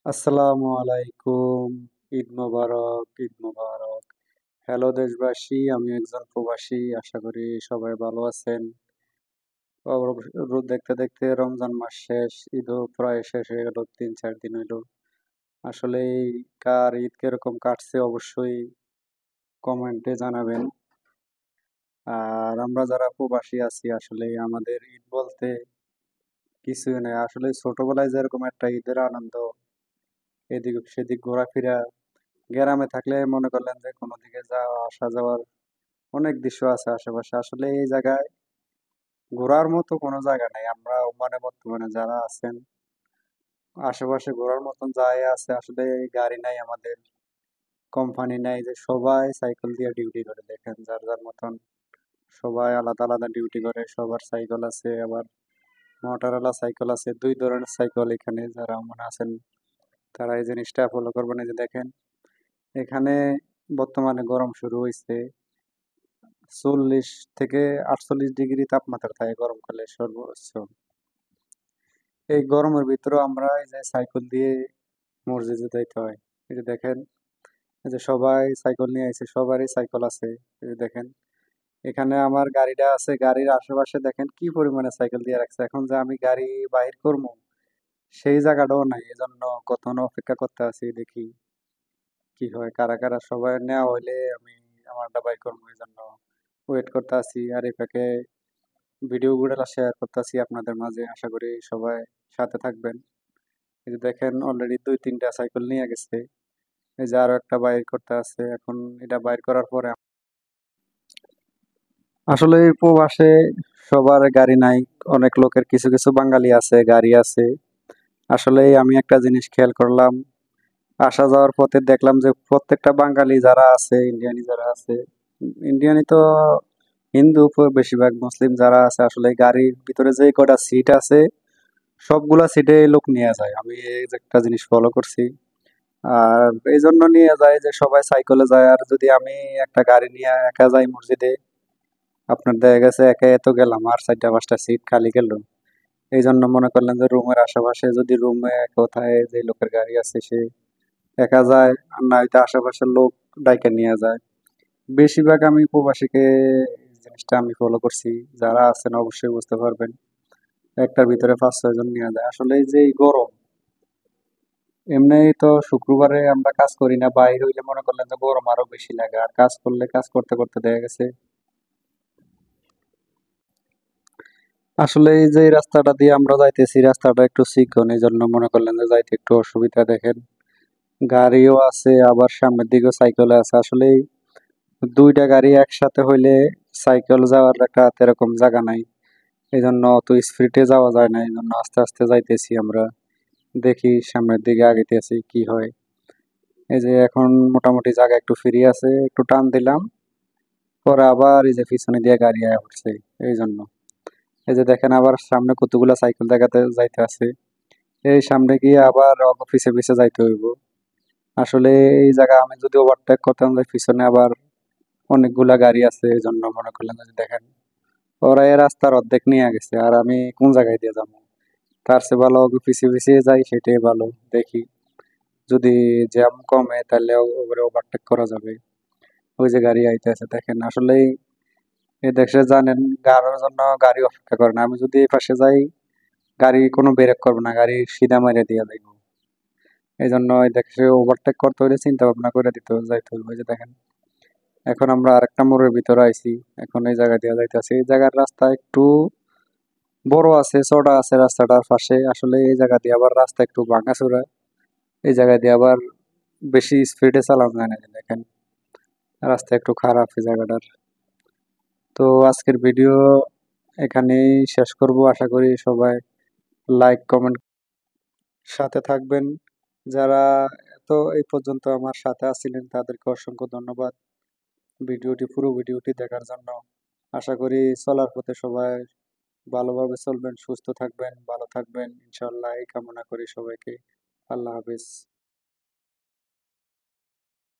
আসসালামু আলাইকুম। ঈদ মোবারক, ঈদ মোবারক। হ্যালো দেশবাসী, আমি একজন প্রবাসী। আশা করি সবাই ভালো আছেন। দেখতে দেখতে রমজান মাস শেষ, ঈদও প্রায় শেষ হয়ে গেল, 3-4 দিন হইলো। আসলে কার ঈদ কিরকম কাটছে অবশ্যই কমেন্টে জানাবেন। আর আমরা যারা প্রবাসী আছি, আসলে আমাদের ঈদ বলতে কিছুই নেই। আসলে ছোটবেলায় যেরকম একটা ঈদের আনন্দ, এদিক সেদিক ঘোরাফেরা, গ্রামে থাকলে মনে করলেন যে কোনো দিকে যাওয়া আসা যাওয়ার অনেক দৃশ্য আছে আশেপাশে। আসলে এই জায়গায় ঘোরার মতো কোনো জায়গা নাই। আমরা মানে বর্তমানে যারা আছেন আশেপাশে ঘোরার মতন জায়গা আছে, আসলে গাড়ি নাই আমাদের, কোম্পানি নাই, যে সবাই সাইকেল দিয়ে ডিউটি করে। দেখেন যার যার মতন সবাই আলাদা আলাদা ডিউটি করে। সবার সাইকেল আছে, আবার মোটরওয়ালা সাইকেল আছে। দুই ধরনের সাইকেল এখানে যারা মনে আছেন তারা এই জিনিসটা ফলো করবেন। এই যে দেখেন এখানে বর্তমানে গরম শুরু হয়েছে, 40 থেকে 48 ডিগ্রি তাপমাত্রা থাকে গরমকালে সর্বোচ্চ। এই গরমের ভিতরে আমরা এই যে সাইকেল দিয়ে মসজিদে যাইতে হয়। এই যে দেখেন, এই যে সবাই সাইকেল নিয়ে আইছে, সবারই সাইকেল আছে। এই যে দেখেন এখানে আমার গাড়িটা আছে, গাড়ির আশেপাশে দেখেন কি পরিমাণে সাইকেল দিয়ে রাখছে। এখন যে আমি গাড়ি বাহির করবো সেই জায়গাটাও নাই, এই জন্য কতক্ষণ অপেক্ষা করতে আছি, দেখি কি হয়। কারা কারা সবাই নেওয়া হইলে আমি আমারটা বাই করবো, এই জন্য ওয়েট করতে আছি। আর এই ফাঁকে ভিডিও গুলো শেয়ার করতেছি আপনাদের মাঝে, আশা করি সবাই সাথে থাকবেন। এই যে দেখেন অলরেডি 2-3টা সাইকেল নিয়ে গেছে। এই যে আরো একটা বাইর করতে আছে, এখন এটা বাইর করার পরে আসলে এই প্রবাসে সবার গাড়ি নাই। অনেক লোকের কিছু কিছু বাঙালি আছে গাড়ি আছে। আসলে আমি একটা জিনিস খেয়াল করলাম, আসা যাওয়ার পথে দেখলাম যে প্রত্যেকটা বাঙালি যারা আছে, ইন্ডিয়ানি যারা আছে, ইন্ডিয়ানি তো হিন্দু, বেশিরভাগ মুসলিম যারা আছে, আসলে গাড়ির ভিতরে যে কটা সিট আছে সবগুলা সিটে লোক নিয়ে যায়। আমি এই যে একটা জিনিস ফলো করছি। আর এই জন্য নিয়ে যায় যে সবাই সাইকেলে যায়, আর যদি আমি একটা গাড়ি নিয়ে একা যাই মসজিদে, আপনার দেখা গেছে একা এত গেলাম আর 4টা 5টা সিট খালি গেল। এই জন্য মনে করলেন যে রুমের আশেপাশে যদি রুমে কোথায় যে লোকের গাড়ি আছে সে একা যায়, আর না হয়তো আশেপাশের লোক ডাইকে নিয়ে যায়। বেশিরভাগ আমি প্রবাসীকে এই জিনিসটা আমি ফলো করছি, যারা আছেন অবশ্যই বুঝতে পারবেন। একটার ভিতরে 5-6 জন নিয়ে যায়। আসলে এই যে এই গরম, এমনি তো শুক্রবারে আমরা কাজ করি না, বাইরে হইলে মনে করলেন যে গরম আরো বেশি লাগে। আর কাজ করলে কাজ করতে করতে দেখা গেছে আসলে এই যে এই রাস্তাটা দিয়ে আমরা যাইতেছি, রাস্তাটা একটু চিকন, এই জন্য মনে করলেন যে যাইতে একটু অসুবিধা। দেখেন গাড়িও আছে, আবার সামনের দিকেও সাইকেল আছে। আসলে এই দুইটা গাড়ি একসাথে হইলে সাইকেল যাওয়ার একটা এরকম জায়গা নাই, এই জন্য অত স্পিডে যাওয়া যায় না। এই জন্য আস্তে আস্তে যাইতেছি আমরা, দেখি সামনের দিকে আগাইতেছি কি হয়। এই যে এখন মোটামুটি জায়গা একটু ফ্রি আছে, একটু টান দিলাম, পরে আবার এই যে পিছনে দিয়ে গাড়ি আয়া উঠছে। এই জন্য এই যে দেখেন আবার সামনে কতগুলা সাইকেল দেখাতে যাইতে আছে, এই সামনে গিয়ে আবার অল্প পিছে পিছে যাইতে হইব। আসলে এই জায়গা আমি যদি ওভারটেক করতাম, যে পিছনে আবার অনেকগুলা গাড়ি আছে, এই জন্য মনে করলেন যে দেখেন ওরা এই রাস্তার অর্ধেক নিয়ে গেছে, আর আমি কোন জায়গায় দিয়ে যাবো। তার চেয়ে ভালো ওকে পিছিয়ে পিছিয়ে যাই, সেটাই ভালো। দেখি যদি জ্যাম কমে তাহলে ওভারে ওভারটেক করা যাবে। ওই যে গাড়ি আইতেছে দেখেন। আসলে এই দেশে জানেন গাড়ির জন্য গাড়ি অপেক্ষা করে না। আমি যদি এই পাশে যাই গাড়ি কোনো ব্রেক করবে না, গাড়ি সিধা মারিয়ে দিয়ে যাইব। এই জন্য এই দেশে ওভারটেক করতে হলে চিন্তা ভাবনা করে যাইতে হবে। ওই যে দেখেন এখন আমরা আরেকটা মোড়ের ভিতরে আইছি, এখন এই জায়গা দিয়ে যাইতেছি। এই জায়গার রাস্তা একটু বড় আছে, চড়া আছে রাস্তাটার পাশে। আসলে এই জায়গা দিয়ে আবার রাস্তা একটু ভাঙাচোরা, এই জায়গা দিয়ে আবার বেশি স্পিডে চালানো যায় না। এই যে দেখেন রাস্তা একটু খারাপ এই জায়গাটার। তো আজকের ভিডিও এখানেই শেষ করব। আশা করি সবাই লাইক কমেন্ট সাথে থাকবেন। যারা এত এই পর্যন্ত আমার সাথে আছিলেন তাদেরকে অসংখ্য ধন্যবাদ পুরো ভিডিওটি দেখার জন্য। আশা করি চলার পথে সবাই ভালোভাবে চলবেন, সুস্থ থাকবেন, ভালো থাকবেন ইনশাল্লাহ, এই কামনা করি সবাইকে। আল্লাহ হাফিজ।